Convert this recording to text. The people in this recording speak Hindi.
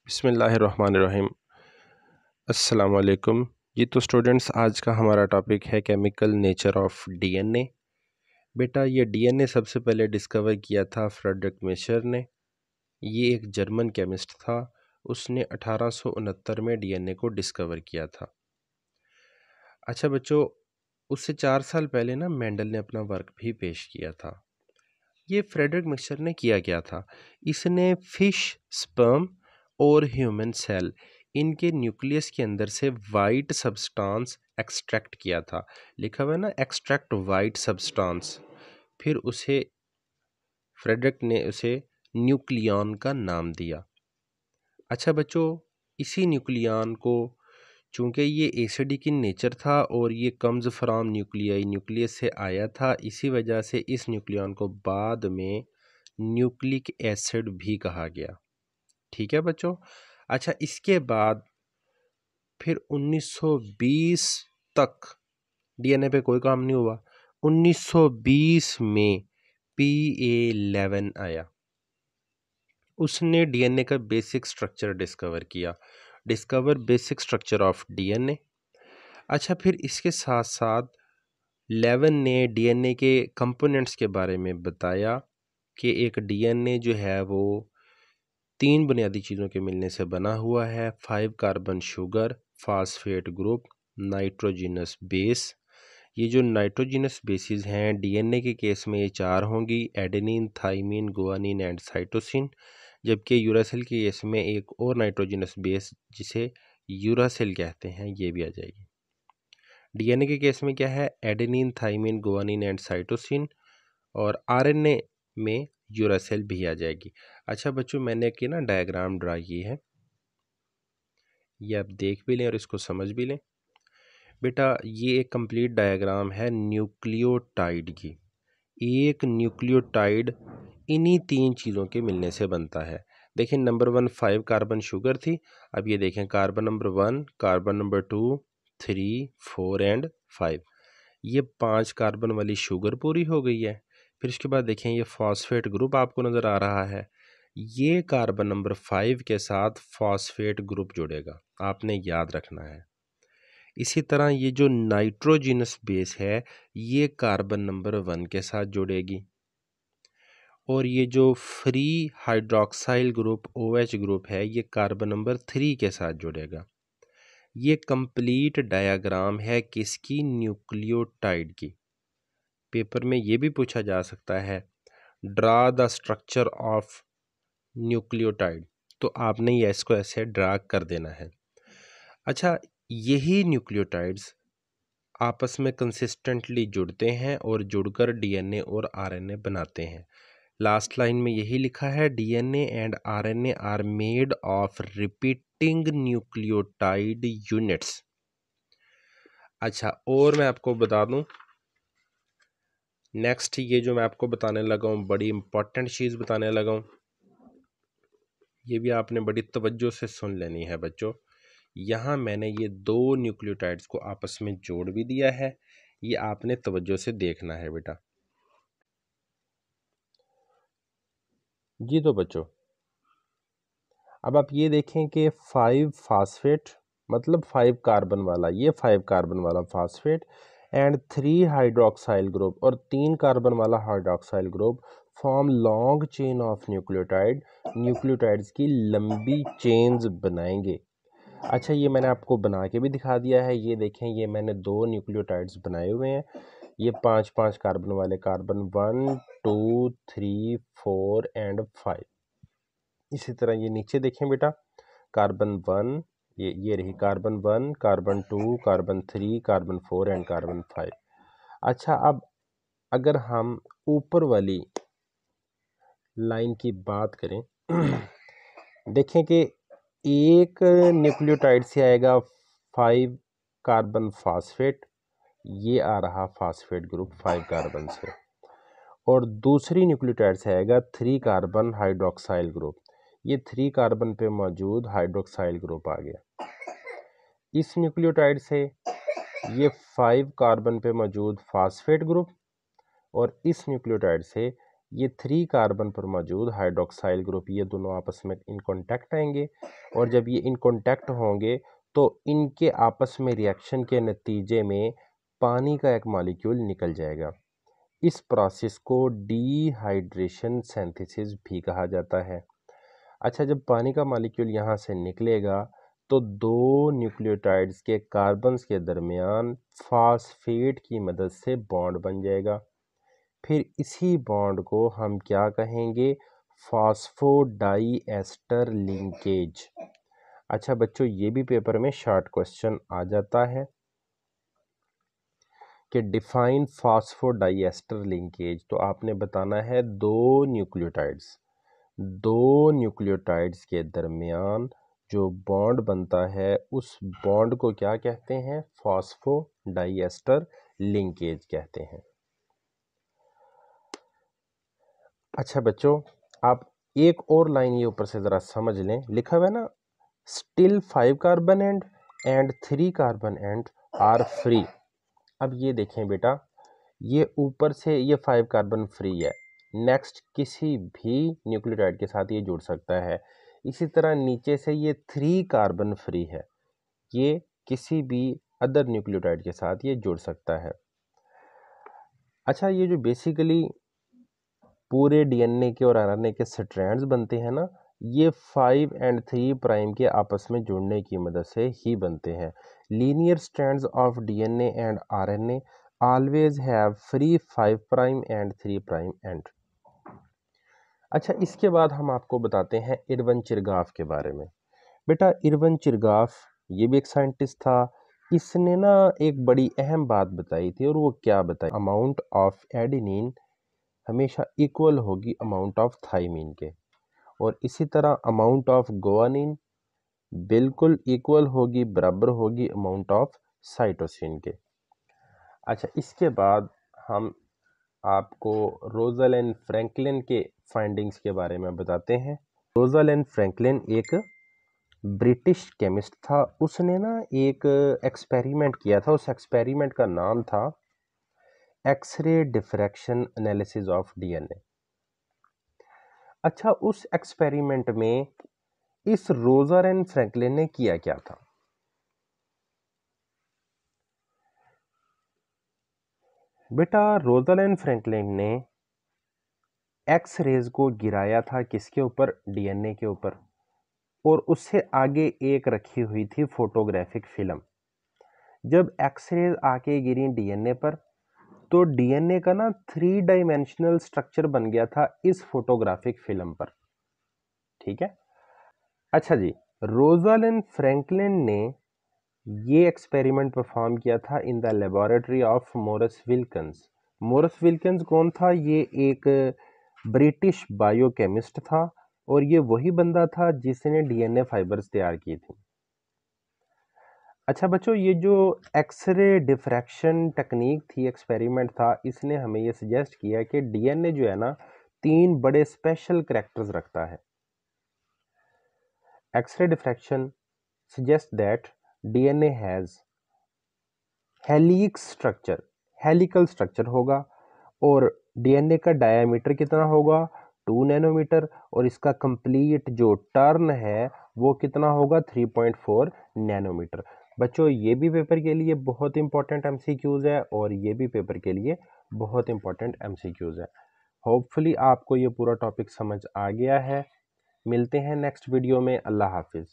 बिस्मिल्लाहिर्रहमानिर्रहीम। अस्सलाम वालेकुम। जी तो स्टूडेंट्स, आज का हमारा टॉपिक है केमिकल नेचर ऑफ डीएनए। बेटा, ये डीएनए सबसे पहले डिस्कवर किया था फ्रेडरिक मिशर ने। ये एक जर्मन केमिस्ट था। उसने 1869 में डीएनए को डिस्कवर किया था। अच्छा बच्चों, उससे 4 साल पहले ना मेंडल ने अपना वर्क भी पेश किया था। ये फ्रेडरिक मिशर ने किया क्या था? इसने फिश, स्पर्म और ह्यूमन सेल, इनके न्यूक्लियस के अंदर से वाइट सब्सटेंस एक्सट्रैक्ट किया था। लिखा हुआ है ना, एक्सट्रैक्ट वाइट सब्सटेंस। फिर उसे फ्रेडरिक ने उसे न्यूक्लियन का नाम दिया। अच्छा बच्चों, इसी न्यूक्लियन को, चूँकि ये एसिडिक इन नेचर था और ये कम्स फ्रॉम न्यूक्लियाई, न्यूक्लियस से आया था, इसी वजह से इस न्यूक्लियन को बाद में न्यूक्लिक एसिड भी कहा गया। ठीक है बच्चों। अच्छा, इसके बाद फिर 1920 तक डीएनए पे कोई काम नहीं हुआ। 1920 में PA11 आया। उसने डीएनए का बेसिक स्ट्रक्चर डिस्कवर किया। Discover basic structure of DNA. अच्छा, फिर इसके साथ साथ 11 ने डीएनए के कंपोनेंट्स के बारे में बताया कि एक डीएनए जो है वो 3 बुनियादी चीज़ों के मिलने से बना हुआ है। 5 carbon sugar, phosphate group, nitrogenous base. ये जो नाइट्रोजिनस बेसिस हैं डीएनए के केस में ये 4 होंगी: adenine, thymine, guanine and cytosine. जबकि यूरासिल के केस में एक और नाइट्रोजिनस बेस जिसे यूरासिल कहते हैं, ये भी आ जाएगी। डीएनए के केस में क्या है? Adenine, thymine, guanine and cytosine. और आरएनए में यूरासिल भी आ जाएगी। अच्छा बच्चों, मैंने एक ना डायग्राम ड्रा की है, ये आप देख भी लें और इसको समझ भी लें। बेटा, ये एक कंप्लीट डायग्राम है न्यूक्लियोटाइड की। एक न्यूक्लियोटाइड इन्हीं 3 चीज़ों के मिलने से बनता है। देखें, नंबर 1 5 कार्बन शुगर थी। अब ये देखें, carbon number 1, carbon number 2, 3, 4 and 5। ये 5 कार्बन वाली शुगर पूरी हो गई है। फिर इसके बाद देखें, ये फॉस्फेट ग्रुप आपको नज़र आ रहा है। ये कार्बन नंबर 5 के साथ फॉस्फेट ग्रुप जुड़ेगा, आपने याद रखना है। इसी तरह ये जो नाइट्रोजिनस बेस है, ये कार्बन नंबर 1 के साथ जुड़ेगी। और ये जो free hydroxyl group OH group है, ये कार्बन नंबर 3 के साथ जुड़ेगा। ये कंप्लीट डायग्राम है किसकी? न्यूक्लियोटाइड की। पेपर में ये भी पूछा जा सकता है, draw the structure of nucleotide. तो आपने ये इसको ऐसे ड्रा कर देना है। अच्छा, यही न्यूक्लियोटाइड्स आपस में कंसिस्टेंटली जुड़ते हैं और जुड़कर डीएनए और आरएनए बनाते हैं। लास्ट लाइन में यही लिखा है, DNA and RNA are made of repeating nucleotide units. अच्छा, और मैं आपको बता दूं, नेक्स्ट ये जो मैं आपको बताने लगा हूँ, बड़ी इंपॉर्टेंट चीज़ बताने लगा हूँ, ये भी आपने बड़ी तवज्जो से सुन लेनी है बच्चों। यहाँ मैंने ये 2 न्यूक्लियोटाइड्स को आपस में जोड़ भी दिया है, ये आपने तवज्जो से देखना है बेटा। जी तो बच्चों, अब आप ये देखें कि 5 फास्फेट, मतलब 5 कार्बन वाला, ये 5 कार्बन वाला फास्फेट एंड 3 हाइड्रोक्साइल ग्रुप और 3 कार्बन वाला hydroxyl group form long chain of nucleotide. Nucleotides की लंबी चेन्स बनाएंगे। अच्छा, ये मैंने आपको बना के भी दिखा दिया है। ये देखें, ये मैंने 2 न्यूक्लियोटाइड्स बनाए हुए हैं। ये 5-5 कार्बन वाले, कार्बन 1, 2, 3, 4 एंड 5। इसी तरह ये नीचे देखें बेटा, कार्बन 1, ये रही carbon 1, carbon 2, carbon 3, carbon 4 and carbon 5। अच्छा, अब अगर हम ऊपर वाली लाइन की बात करें देखें कि एक न्यूक्लियोटाइड से आएगा 5 कार्बन फास्फेट, ये आ रहा फास्फेट ग्रुप 5 कार्बन से। और दूसरी न्यूक्लियोटाइड से आएगा 3 कार्बन हाइड्रोक्साइल ग्रुप, ये 3 कार्बन पे मौजूद हाइड्रोक्साइल ग्रुप आ गया। इस न्यूक्लियोटाइड से ये 5 कार्बन पे मौजूद फास्फेट ग्रुप, और इस न्यूक्लियोटाइड से ये 3 कार्बन पर मौजूद हाइड्रोक्साइल ग्रुप ये दोनों आपस में इन कांटेक्ट आएंगे, और जब ये इन कांटेक्ट होंगे तो इनके आपस में रिएक्शन के नतीजे में पानी का एक मॉलिक्यूल निकल जाएगा। इस प्रोसेस को डिहाइड्रेशन सिंथेसिस भी कहा जाता है। अच्छा, जब पानी का मॉलिक्यूल यहाँ से निकलेगा तो दो न्यूक्लियोटाइड्स के कार्बन्स के दरमियान फास्फेट की मदद से बॉन्ड बन जाएगा। फिर इसी बॉन्ड को हम क्या कहेंगे? फास्फोडाइएस्टर लिंकेज। अच्छा बच्चों, ये भी पेपर में शॉर्ट क्वेश्चन आ जाता है कि डिफाइन फास्फोडाइएस्टर लिंकेज। तो आपने बताना है दो न्यूक्लियोटाइड्स के दरमियान जो बॉन्ड बनता है उस बॉन्ड को क्या कहते हैं? फास्फोडाइएस्टर लिंकेज कहते हैं। अच्छा बच्चों, आप एक और लाइन ये ऊपर से ज़रा समझ लें, लिखा हुआ है ना, still 5 carbon end 3 carbon end are free. अब ये देखें बेटा, ये ऊपर से ये 5 कार्बन फ्री है, नेक्स्ट किसी भी न्यूक्लियोटाइड के साथ ये जुड़ सकता है। इसी तरह नीचे से ये 3 कार्बन फ्री है, ये किसी भी अदर न्यूक्लियोटाइड के साथ ये जुड़ सकता है। अच्छा, ये जो बेसिकली पूरे डीएनए के और आरएनए के स्ट्रैंड्स बनते हैं ना, ये 5 एंड 3 प्राइम के आपस में जुड़ने की मदद से ही बनते हैं। Linear strands of DNA and RNA always have free 5 prime and 3 prime and. अच्छा, इसके बाद हम आपको बताते हैं इरविन चिरगाफ के बारे में। बेटा, इरविन चिरगाफ ये भी एक साइंटिस्ट था। इसने ना एक बड़ी अहम बात बताई थी, और वो क्या बताई? अमाउंट ऑफ एडेनिन हमेशा इक्वल होगी अमाउंट ऑफ थाइमिन के, और इसी तरह अमाउंट ऑफ गुआनिन बिल्कुल इक्वल होगी, बराबर होगी अमाउंट ऑफ साइटोसिन के। अच्छा, इसके बाद हम आपको रोज़ालैंड फ्रैंकलिन के फाइंडिंग्स के बारे में बताते हैं। रोज़ालैंड फ्रैंकलिन एक ब्रिटिश केमिस्ट था। उसने ना एक एक्सपेरिमेंट किया था, उस एक्सपेरिमेंट का नाम था X ray diffraction analysis of DNA. अच्छा, उस एक्सपेरिमेंट में इस रोज़ालैंड फ्रैंकलिन ने किया क्या था? बेटा, रोज़ालैंड फ्रैंकलिन ने एक्स रेज को गिराया था किसके ऊपर? डीएनए के ऊपर, और उससे आगे एक रखी हुई थी फोटोग्राफिक फिल्म। जब एक्स रेज आके गिरी डीएनए पर, तो डीएनए का ना 3 डायमेंशनल स्ट्रक्चर बन गया था इस फोटोग्राफिक फिल्म पर। ठीक है। अच्छा जी, रोज़ालैंड फ्रैंकलिन ने ये एक्सपेरिमेंट परफॉर्म किया था in the laboratory of Morris Wilkins. Morris Wilkins कौन था? ये एक ब्रिटिश बायोकेमिस्ट था, और ये वही बंदा था जिसने डीएनए फाइबर्स तैयार की थी। अच्छा बच्चों, ये जो एक्सरे डिफ्रैक्शन टेक्निक थी, एक्सपेरिमेंट था, इसने हमें ये सजेस्ट किया कि डीएनए जो है ना 3 बड़े स्पेशल कैरेक्टर्स रखता है। X ray diffraction suggests that DNA has helix structure, helical structure होगा, और डीएनए का डायमीटर कितना होगा? 2 नैनोमीटर, और इसका कंप्लीट जो टर्न है वो कितना होगा? 3.4 नैनोमीटर। बच्चों, ये भी पेपर के लिए बहुत इंपॉर्टेंट एमसीक्यूज है, और ये भी पेपर के लिए बहुत इंपॉर्टेंट एमसीक्यूज है। होपफुली आपको ये पूरा टॉपिक समझ आ गया है। मिलते हैं नेक्स्ट वीडियो में। अल्लाह हाफिज़।